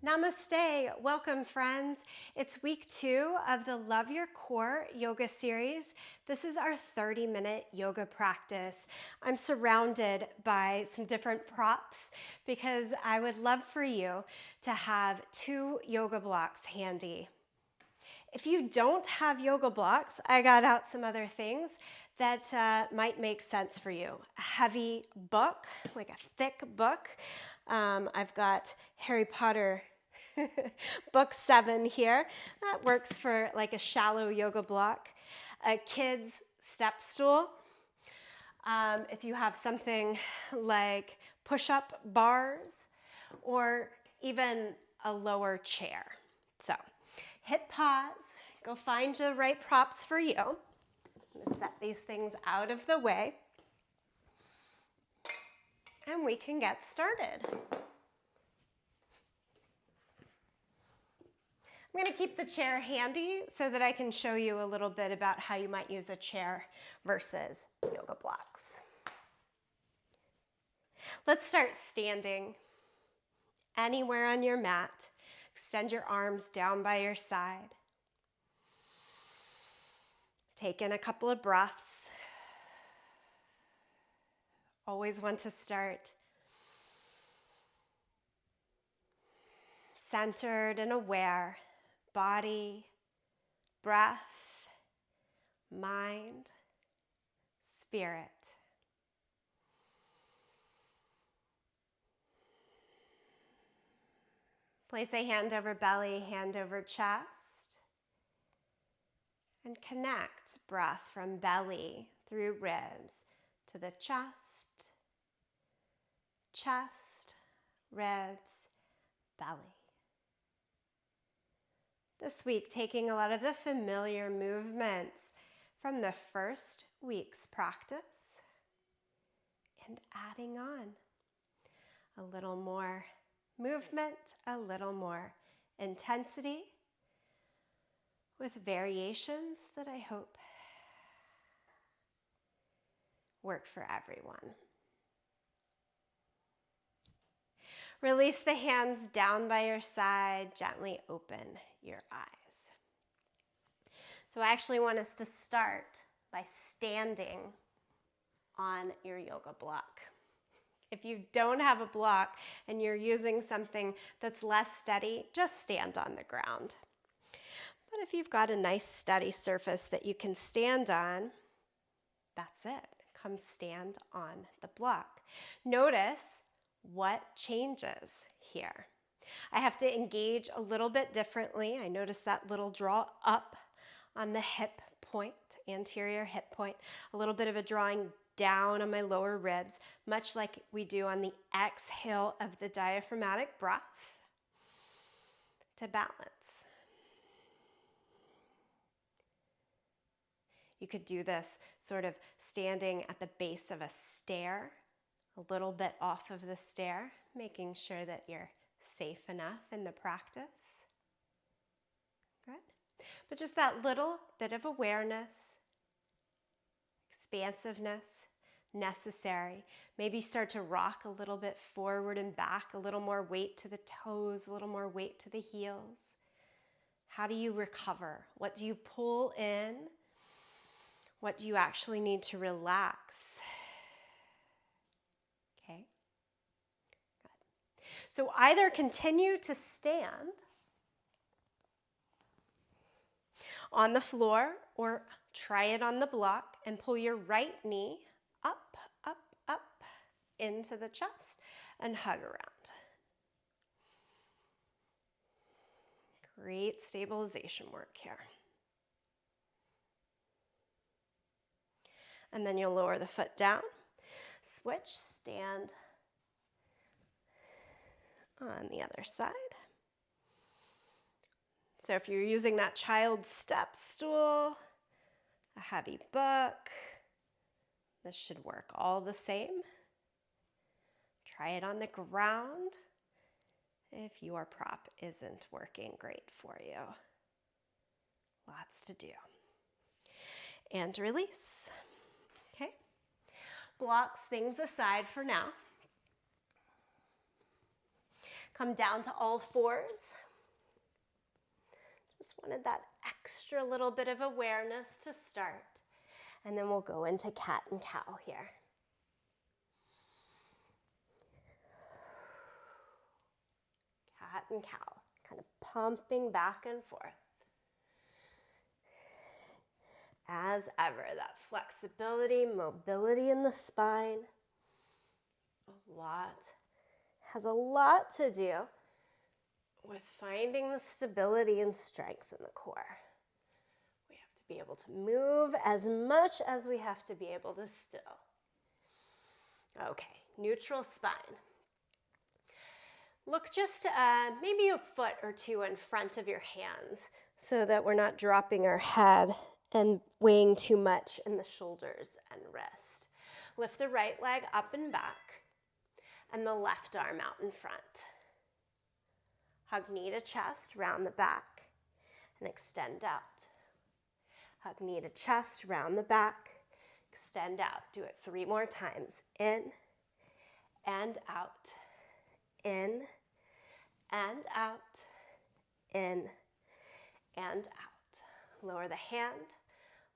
Namaste, welcome friends. It's week 2 of the Love Your Core yoga series. This is our 30-minute yoga practice. I'm surrounded by some different props because I would love for you to have 2 yoga blocks handy. If you don't have yoga blocks, I got out some other things that might make sense for you. A heavy book, like a thick book. I've got Harry Potter book 7 here. That works for like a shallow yoga block. A kid's step stool. If you have something like push-up bars or even a lower chair. So hit pause, go find the right props for you. I'm gonna set these things out of the way and we can get started. I'm going to keep the chair handy so that I can show you a little bit about how you might use a chair versus yoga blocks. Let's start standing. Anywhere on your mat, extend your arms down by your side. Take in a couple of breaths. Always want to start centered and aware. Body, breath, mind, spirit. Place a hand over belly, hand over chest, and connect breath from belly through ribs to the chest, ribs, belly. This week, taking a lot of the familiar movements from the first week's practice and adding on a little more movement, a little more intensity with variations that I hope work for everyone. Release the hands down by your side, gently open your eyes. So I actually want us to start by standing on your yoga block. If you don't have a block and you're using something that's less steady, just stand on the ground. But if you've got a nice steady surface that you can stand on, that's it. Come stand on the block. Notice what changes here. I have to engage a little bit differently. I notice that little draw up on the hip point, anterior hip point, a little bit of a drawing down on my lower ribs, much like we do on the exhale of the diaphragmatic breath to balance. You could do this sort of standing at the base of a stair, a little bit off of the stair, making sure that you're safe enough in the practice. Good. But just that little bit of awareness, expansiveness, necessary. Maybe start to rock a little bit forward and back, a little more weight to the toes, a little more weight to the heels. How do you recover? What do you pull in? What do you actually need to relax? Okay. Good. So either continue to stand on the floor or try it on the block and pull your right knee up, up, up into the chest and hug around. Great stabilization work here. And then you'll lower the foot down, switch, stand on the other side. So if you're using that child step stool, a heavy book, this should work all the same. Try it on the ground if your prop isn't working great for you. Lots to do. And release. Okay. Blocks things aside for now. Come down to all fours. Just wanted that extra little bit of awareness to start. And then we'll go into cat and cow here. Cat and cow, kind of pumping back and forth. As ever, that flexibility, mobility in the spine, has a lot to do with finding the stability and strength in the core. We have to be able to move as much as we have to be able to still. Okay, neutral spine. Look just maybe a foot or two in front of your hands so that we're not dropping our head and weighing too much in the shoulders and wrist. Lift the right leg up and back and the left arm out in front. Hug knee to chest, round the back and extend out. Hug knee to chest, round the back, extend out. Do it 3 more times. In and out. In and out. In and out. Lower the hand,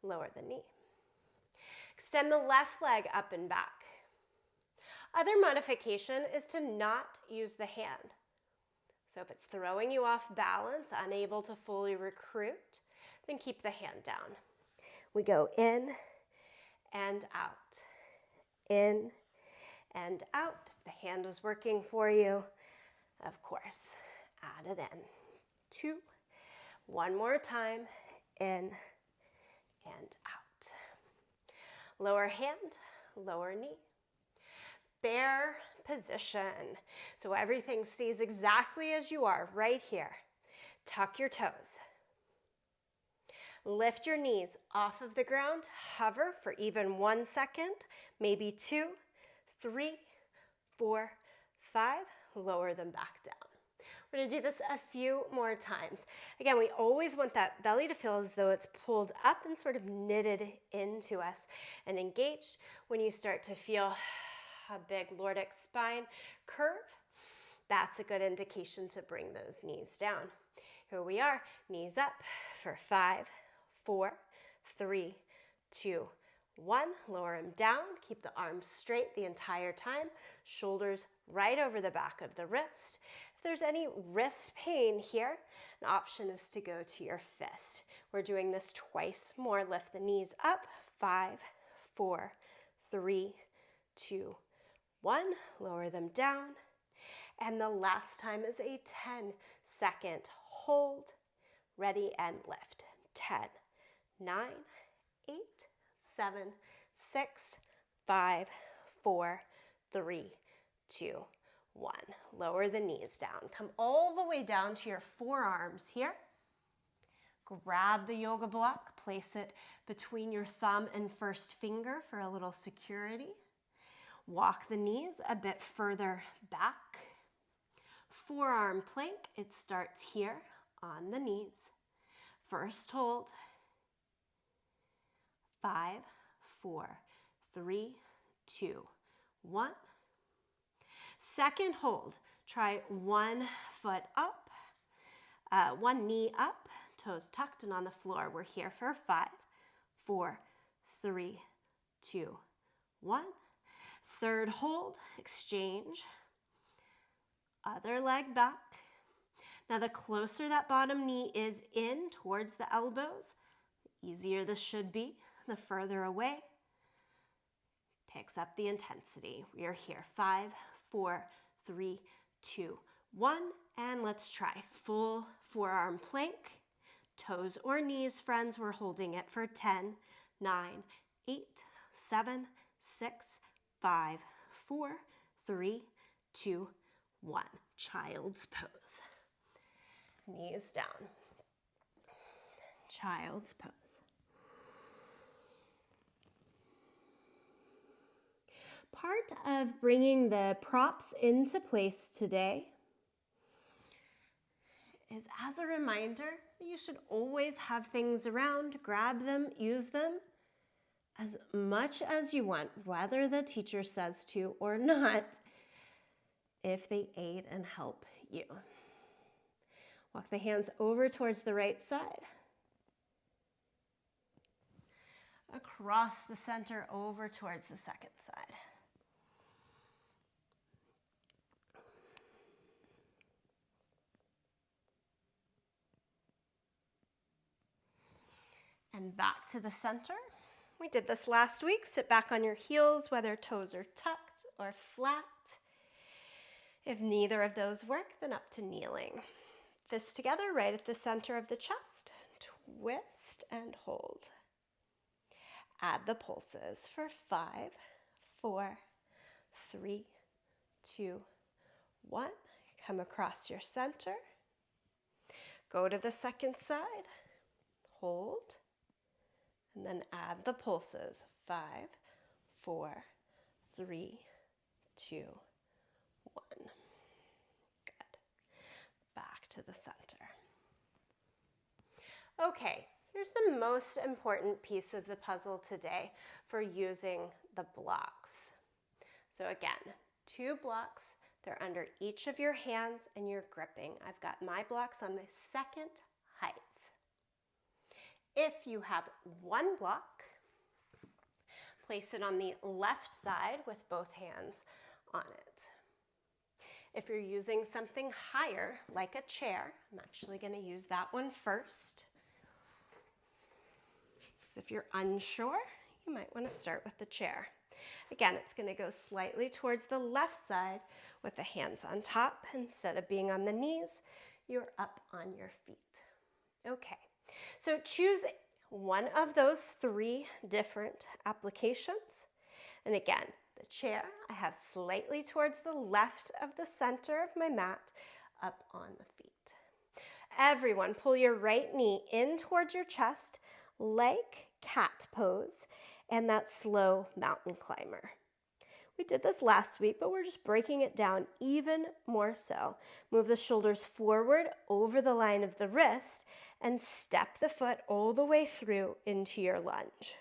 lower the knee. Extend the left leg up and back. Other modification is to not use the hand. So if it's throwing you off balance, unable to fully recruit, then keep the hand down. We go in and out. In and out. If the hand was working for you, of course, add it in. 2. 1 more time. In and out. Lower hand, lower knee. Bear position. So everything stays exactly as you are right here. Tuck your toes. Lift your knees off of the ground. Hover for even 1 second, maybe 2, 3, 4, 5. Lower them back down. We're going to do this a few more times. Again, we always want that belly to feel as though it's pulled up and sort of knitted into us and engaged. When you start to feel a big lordic spine curve, that's a good indication to bring those knees down. Here we are, knees up for 5, 4, 3, 2, 1. Lower them down. Keep the arms straight the entire time. Shoulders right over the back of the wrist. If there's any wrist pain here, an option is to go to your fist. We're doing this twice more. Lift the knees up. 5, 4, 3, 2, 1. Lower them down. And the last time is a 10-second hold. Ready and lift. 10, 9, 8, 7, 6, 5, 4, 3, 2, 1. Lower the knees down. Come all the way down to your forearms here. Grab the yoga block. Place it between your thumb and first finger for a little security. Walk the knees a bit further back. Forearm plank. It starts here on the knees. First hold. 5, 4, 3, 2, 1. Second hold. Try 1 foot up, 1 knee up, toes tucked and on the floor. We're here for 5, 4, 3, 2, 1. Third hold, exchange. Other leg back. Now the closer that bottom knee is in towards the elbows, the easier this should be. The further away picks up the intensity. We are here. 5, 4, 3, 2, 1. And let's try full forearm plank. Toes or knees, friends, we're holding it for 10, 9, 8, 7, 6, 5, 4, 3, 2, 1. Child's pose. Knees down. Child's pose. Part of bringing the props into place today is as a reminder that you should always have things around, grab them, use them as much as you want, whether the teacher says to or not, if they aid and help you. Walk the hands over towards the right side. Across the center over towards the second side. And back to the center. We did this last week. Sit back on your heels, whether toes are tucked or flat. If neither of those work, then up to kneeling. Fists together right at the center of the chest. Twist and hold. Add the pulses for 5, 4, 3, 2, 1. Come across your center. Go to the second side. Hold. And then add the pulses. 5, 4, 3, 2, 1. Good. Back to the center. Okay, here's the most important piece of the puzzle today for using the blocks. So again, 2 blocks. They're under each of your hands and you're gripping. I've got my blocks on the second height. If you have 1 block, place it on the left side with both hands on it. If you're using something higher, like a chair, I'm actually going to use that one first. So if you're unsure, you might want to start with the chair. Again, it's going to go slightly towards the left side with the hands on top. Instead of being on the knees, you're up on your feet. Okay, so choose one of those 3 different applications. And again, the chair, I have slightly towards the left of the center of my mat, up on the feet. Everyone, pull your right knee in towards your chest like cat pose and that slow mountain climber. We did this last week, but we're just breaking it down even more so. Move the shoulders forward over the line of the wrist and step the foot all the way through into your lunge.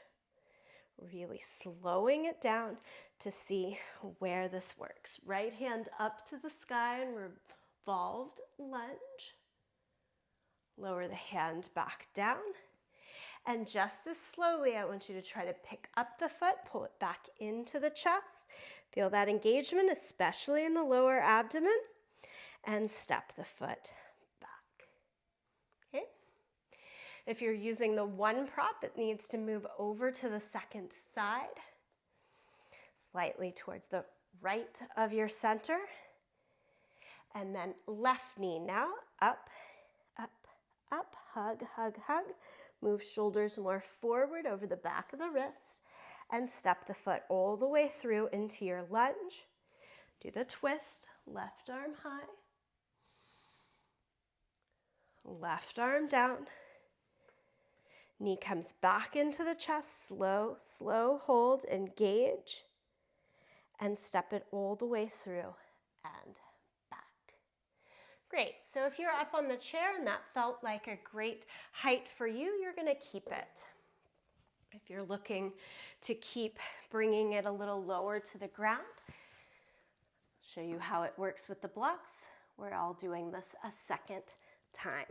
Really slowing it down to see where this works. Right hand up to the sky and revolved lunge. Lower the hand back down. And just as slowly, I want you to try to pick up the foot, pull it back into the chest. Feel that engagement, especially in the lower abdomen. And step the foot back. Okay? If you're using the one prop, it needs to move over to the second side. Slightly towards the right of your center. And then left knee now, up, up, up, hug, hug, hug. Move shoulders more forward over the back of the wrist and step the foot all the way through into your lunge. Do the twist, left arm high, left arm down. Knee comes back into the chest, slow, slow hold, engage, and step it all the way through and back. Great, so if you're up on the chair and that felt like a great height for you, you're gonna keep it. If you're looking to keep bringing it a little lower to the ground, I'll show you how it works with the blocks. We're all doing this a second time.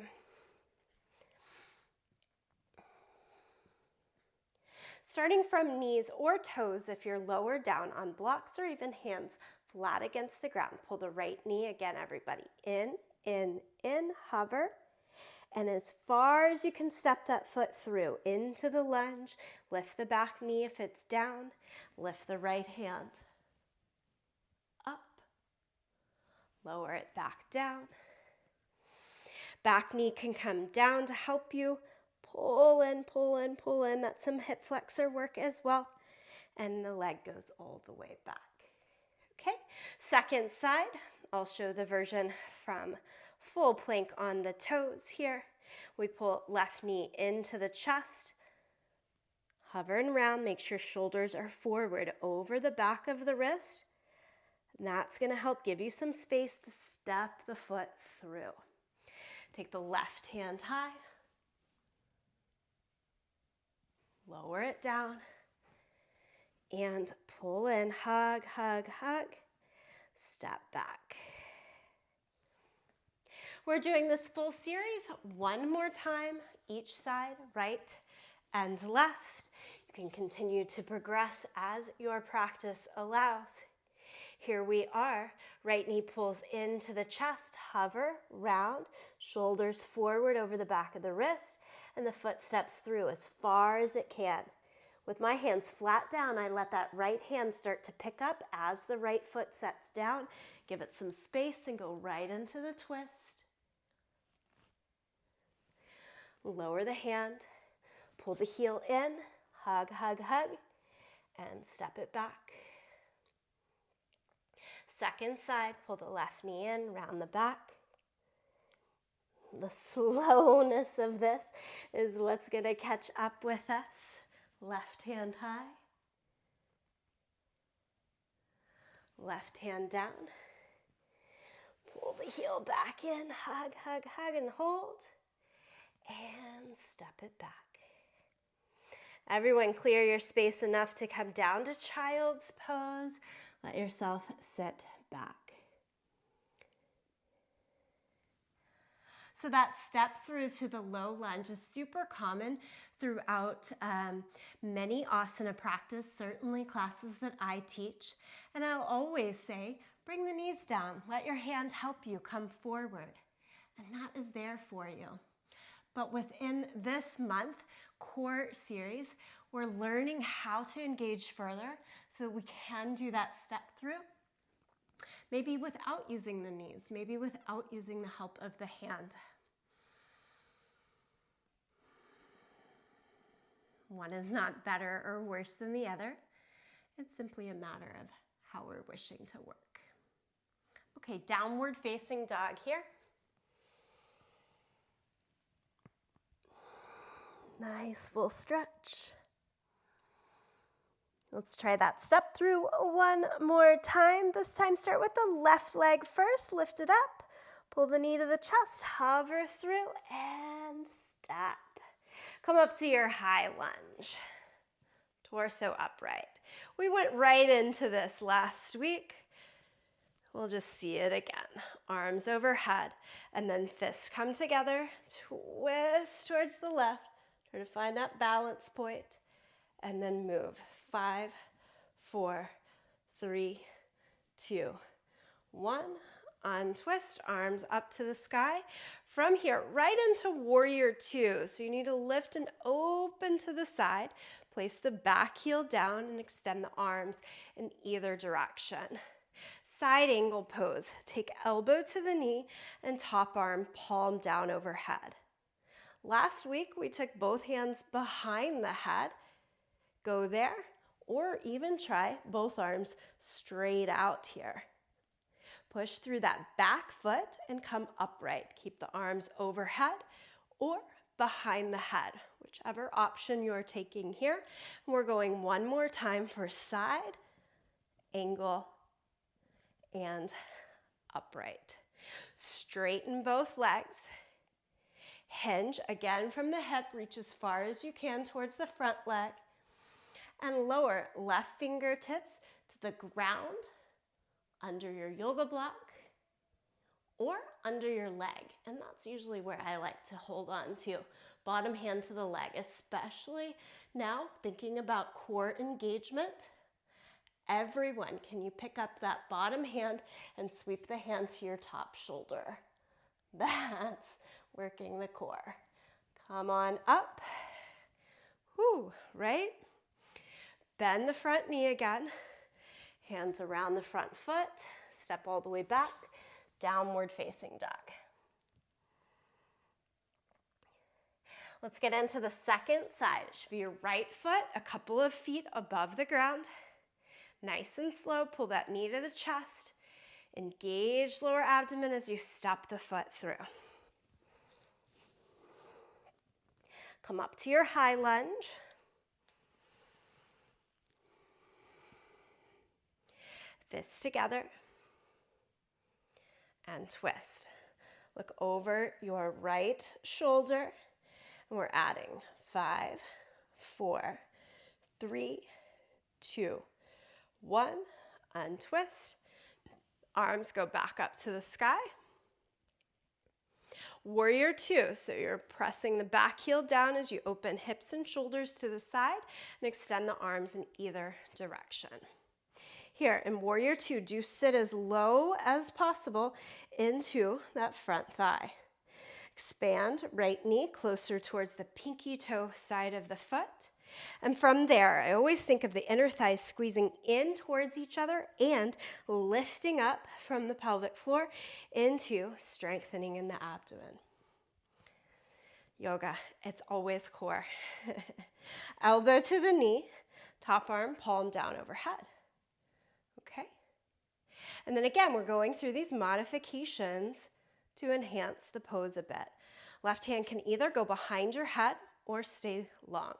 Starting from knees or toes, if you're lower down on blocks or even hands flat against the ground, pull the right knee, again everybody, in, hover, and as far as you can step that foot through into the lunge, lift the back knee if it's down, lift the right hand up, lower it back down. Back knee can come down to help you. Pull in, pull in, pull in. That's some hip flexor work as well. And the leg goes all the way back. Okay, second side. I'll show the version from full plank on the toes here. We pull left knee into the chest. Hover and round. Make sure shoulders are forward over the back of the wrist. And that's going to help give you some space to step the foot through. Take the left hand high. Lower it down and pull in, hug, hug, hug, step back. We're doing this full series one more time, each side, right and left. You can continue to progress as your practice allows. Here we are. Right knee pulls into the chest, hover, round, shoulders forward over the back of the wrist, and the foot steps through as far as it can. With my hands flat down, I let that right hand start to pick up as the right foot sets down. Give it some space and go right into the twist. Lower the hand, pull the heel in, hug, hug, hug, and step it back. Second side, pull the left knee in, round the back. The slowness of this is what's going to catch up with us. Left hand high. Left hand down. Pull the heel back in, hug, hug, hug, and hold. And step it back. Everyone clear your space enough to come down to child's pose. Let yourself sit back. So that step through to the low lunge is super common throughout many asana practice, certainly classes that I teach. And I'll always say, bring the knees down. Let your hand help you come forward. And that is there for you. But within this month core series, we're learning how to engage further so we can do that step through. Maybe without using the knees, maybe without using the help of the hand. One is not better or worse than the other. It's simply a matter of how we're wishing to work. Okay, downward facing dog here. Nice full stretch. Let's try that step through one more time. This time start with the left leg first. Lift it up. Pull the knee to the chest. Hover through and step. Come up to your high lunge. Torso upright. We went right into this last week. We'll just see it again. Arms overhead and then fists come together. Twist towards the left. Try to find that balance point and then move. 5, 4, 3, 2, 1. Untwist, arms up to the sky. From here, right into warrior two. So you need to lift and open to the side. Place the back heel down and extend the arms in either direction. Side angle pose. Take elbow to the knee and top arm palm down overhead. Last week, we took both hands behind the head. Go there, or even try both arms straight out here. Push through that back foot and come upright. Keep the arms overhead or behind the head, whichever option you're taking here. And we're going one more time for side, angle, and upright. Straighten both legs. Hinge again from the hip, reach as far as you can towards the front leg. And lower left fingertips to the ground, under your yoga block, or under your leg. And that's usually where I like to hold on to. Bottom hand to the leg, especially now thinking about core engagement. Everyone, can you pick up that bottom hand and sweep the hand to your top shoulder? That's working the core. Come on up. Whew, right? Bend the front knee again. Hands around the front foot. Step all the way back. Downward facing dog. Let's get into the second side. It should be your right foot a couple of feet above the ground. Nice and slow. Pull that knee to the chest. Engage lower abdomen as you step the foot through. Come up to your high lunge. Fists together and twist. Look over your right shoulder and we're adding 5, 4, 3, 2, 1. Untwist. Arms go back up to the sky. Warrior two, so you're pressing the back heel down as you open hips and shoulders to the side and extend the arms in either direction. Here in warrior two, do sit as low as possible into that front thigh. Expand right knee closer towards the pinky toe side of the foot. And from there, I always think of the inner thighs squeezing in towards each other and lifting up from the pelvic floor into strengthening in the abdomen. Yoga, it's always core. Elbow to the knee, top arm, palm down overhead. Okay? And then again, we're going through these modifications to enhance the pose a bit. Left hand can either go behind your head or stay long.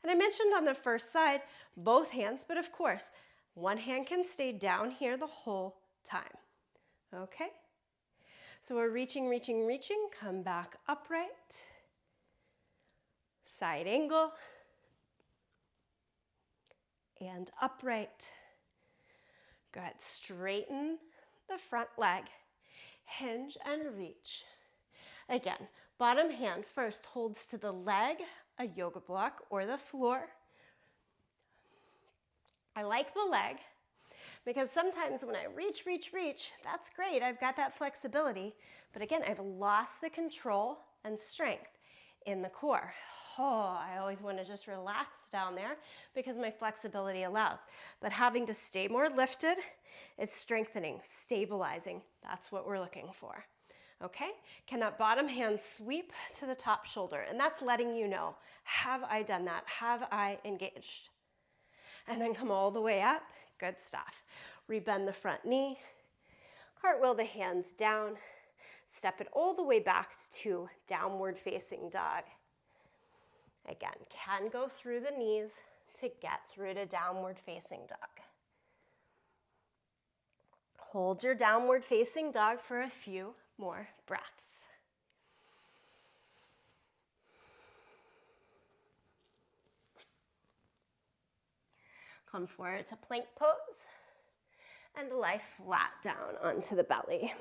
And I mentioned on the first side, both hands, but of course, one hand can stay down here the whole time. Okay? So we're reaching, reaching, reaching. Come back upright. Side angle. And upright. Good. Straighten the front leg. Hinge and reach. Again, bottom hand first holds to the leg, a yoga block, or the floor. I like the leg because sometimes when I reach, that's great. I've got that flexibility. But again, I've lost the control and strength in the core. Oh, I always want to just relax down there because my flexibility allows. But having to stay more lifted, it's strengthening, stabilizing. That's what we're looking for. Okay? Can that bottom hand sweep to the top shoulder? And that's letting you know, have I done that? Have I engaged? And then come all the way up. Good stuff. Rebend the front knee. Cartwheel the hands down. Step it all the way back to downward facing dog. Again, can go through the knees to get through to downward facing dog. Hold your downward facing dog for a few more breaths. Come forward to plank pose and lie flat down onto the belly.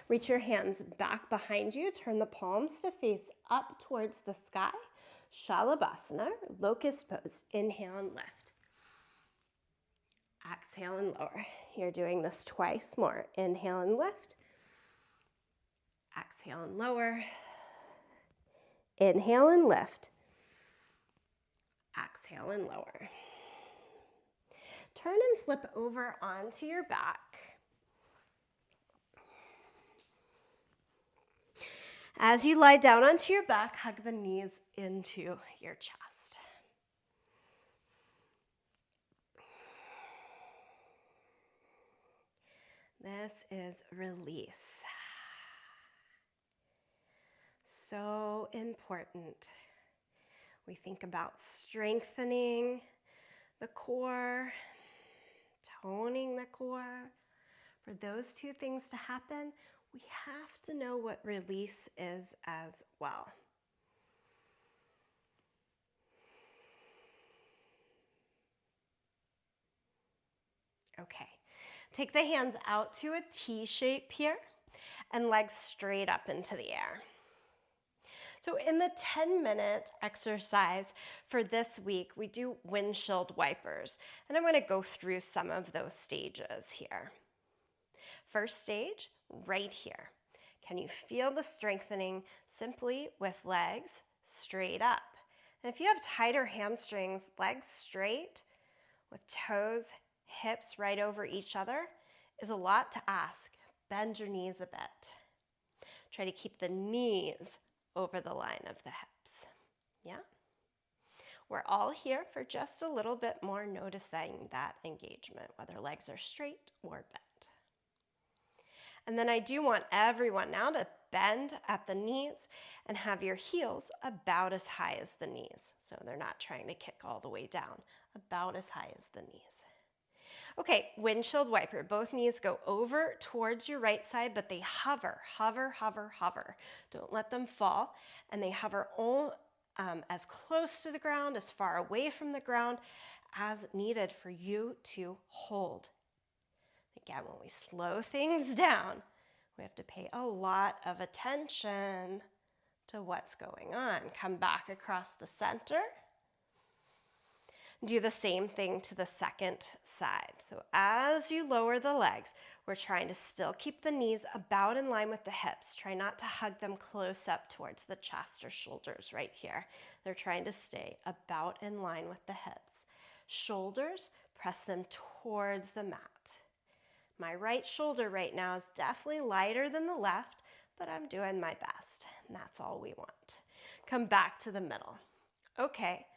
Reach your hands back behind you. Turn the palms to face up towards the sky. Shalabhasana, locust pose. Inhale and lift. Exhale and lower. You're doing this twice more. Inhale and lift. Exhale and lower. Inhale and lift. Exhale and lower. Turn and flip over onto your back. As you lie down onto your back, hug the knees into your chest. This is release. So important. We think about strengthening the core, toning the core. For those two things to happen, we have to know what release is as well. Okay, take the hands out to a T shape here and legs straight up into the air. So in the 10-minute exercise for this week, we do windshield wipers, and I'm going to go through some of those stages here. First stage, right here. Can you feel the strengthening simply with legs straight up? And if you have tighter hamstrings, legs straight with toes, hips right over each other is a lot to ask. Bend your knees a bit. Try to keep the knees over the line of the hips. Yeah? We're all here for just a little bit more noticing that engagement, whether legs are straight or bent. And then I do want everyone now to bend at the knees and have your heels about as high as the knees. So they're not trying to kick all the way down, about as high as the knees. Okay, windshield wiper. Both knees go over towards your right side, but they hover, hover, hover, hover. Don't let them fall. And they hover all, as close to the ground, as far away from the ground as needed for you to hold. Again, when we slow things down, We have to pay a lot of attention to what's going on. Come back across the center. Do the same thing to the second side. So as you lower the legs, we're trying to still keep the knees about in line with the hips. Try not to hug them close up towards the chest or shoulders right here. They're trying to stay about in line with the hips. Shoulders, press them towards the mat. My right shoulder right now is definitely lighter than the left, but I'm doing my best, and that's all we want. Come back to the middle. Okay.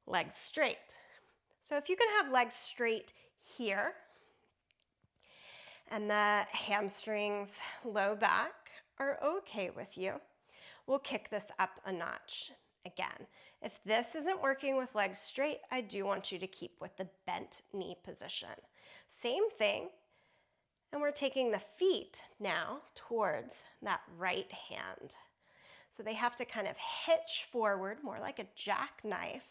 Legs straight. So if you can have legs straight here and the hamstrings, low back are okay with you, we'll kick this up a notch. Again, if this isn't working with legs straight, I do want you to keep with the bent knee position. Same thing, and we're taking the feet now towards that right hand. So they have to kind of hitch forward, more like a jackknife.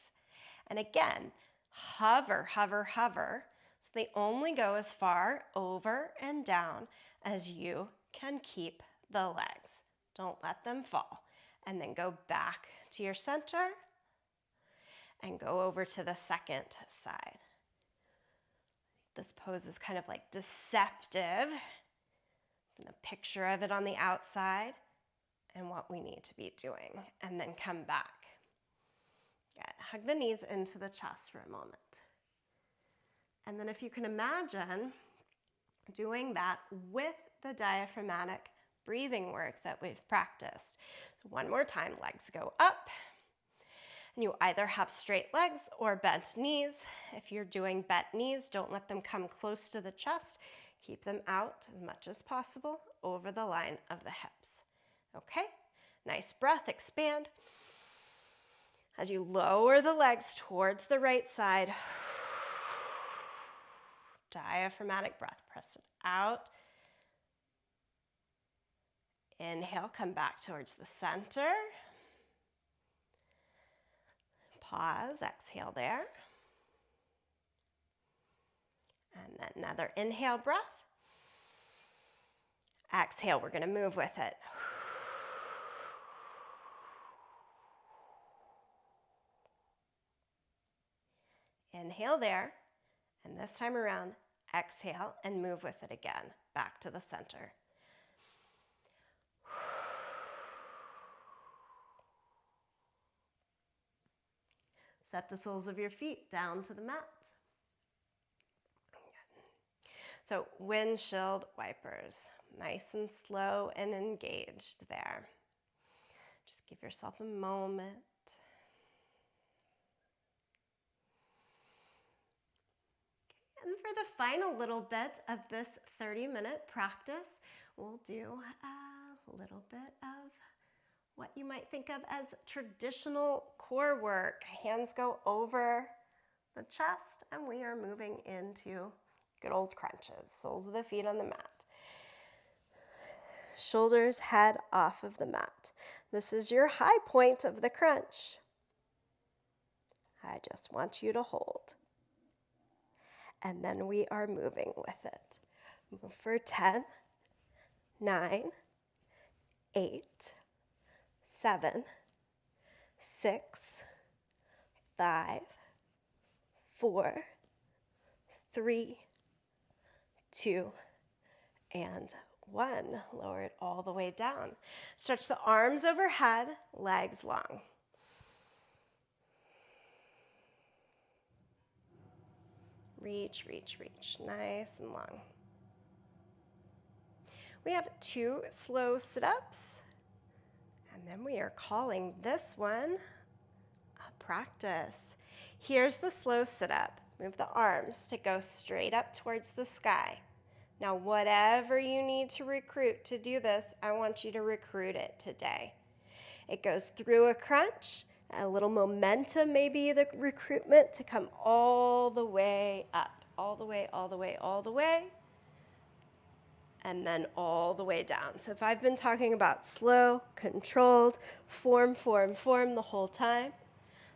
And again, hover, hover, hover. So they only go as far over and down as you can keep the legs. Don't let them fall. And then go back to your center and go over to the second side. This pose is kind of like deceptive. And the picture of it on the outside and what we need to be doing. And then come back. Good. Hug the knees into the chest for a moment. And then if you can imagine doing that with the diaphragmatic breathing work that we've practiced. So one more time, legs go up. And you either have straight legs or bent knees. If you're doing bent knees, don't let them come close to the chest. Keep them out as much as possible over the line of the hips. Okay? Nice breath, expand. As you lower the legs towards the right side, diaphragmatic breath, press it out. Inhale, come back towards the center. Pause, exhale there. And then another inhale breath. Exhale, we're going to move with it. Inhale there, and this time around, exhale and move with it again, back to the center. Set the soles of your feet down to the mat. So windshield wipers, nice and slow and engaged there. Just give yourself a moment. And for the final little bit of this 30-minute practice, we'll do a little bit of what you might think of as traditional core work. Hands go over the chest, and we are moving into good old crunches. Soles of the feet on the mat. Shoulders head off of the mat. This is your high point of the crunch. I just want you to hold. And then we are moving with it. Move for 10, 9, 8, 7, 6, 5, 4, 3, 2, and 1. Lower it all the way down. Stretch the arms overhead, legs long. Reach, reach, reach. Nice and long. We have 2 slow sit-ups. And then we are calling this one a practice. Here's the slow sit-up. Move the arms to go straight up towards the sky. Now, whatever you need to recruit to do this, I want you to recruit it today. It goes through a crunch, a little momentum, maybe the recruitment to come all the way up, all the way, all the way, all the way, and then all the way down. So if I've been talking about slow, controlled, form the whole time,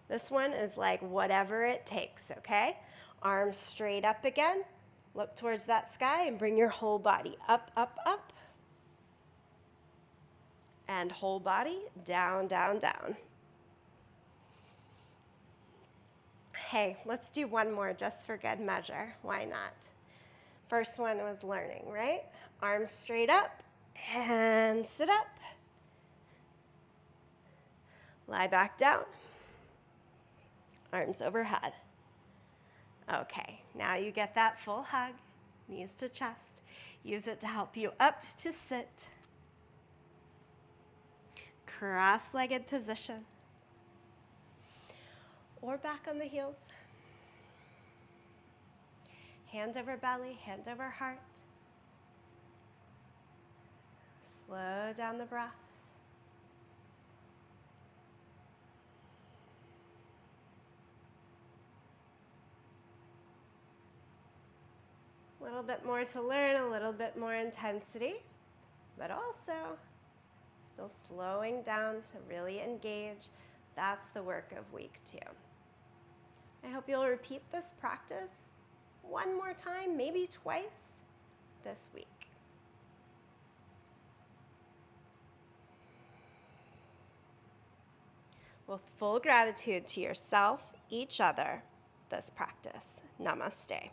this one is like whatever it takes, okay? Arms straight up again. Look towards that sky and bring your whole body up, up, up. and whole body, down, down, down. Hey, let's do one more just for good measure. Why not? First one was learning, right? Arms straight up and sit up. Lie back down. Arms overhead. Okay, now you get that full hug, knees to chest. Use it to help you up to sit. Cross-legged position. Or back on the heels. Hand over belly, hand over heart. Slow down the breath. A little bit more to learn, a little bit more intensity, but also still slowing down to really engage. That's the work of week 2. I hope you'll repeat this practice one more time, maybe twice this week. With full gratitude to yourself, each other, this practice. Namaste.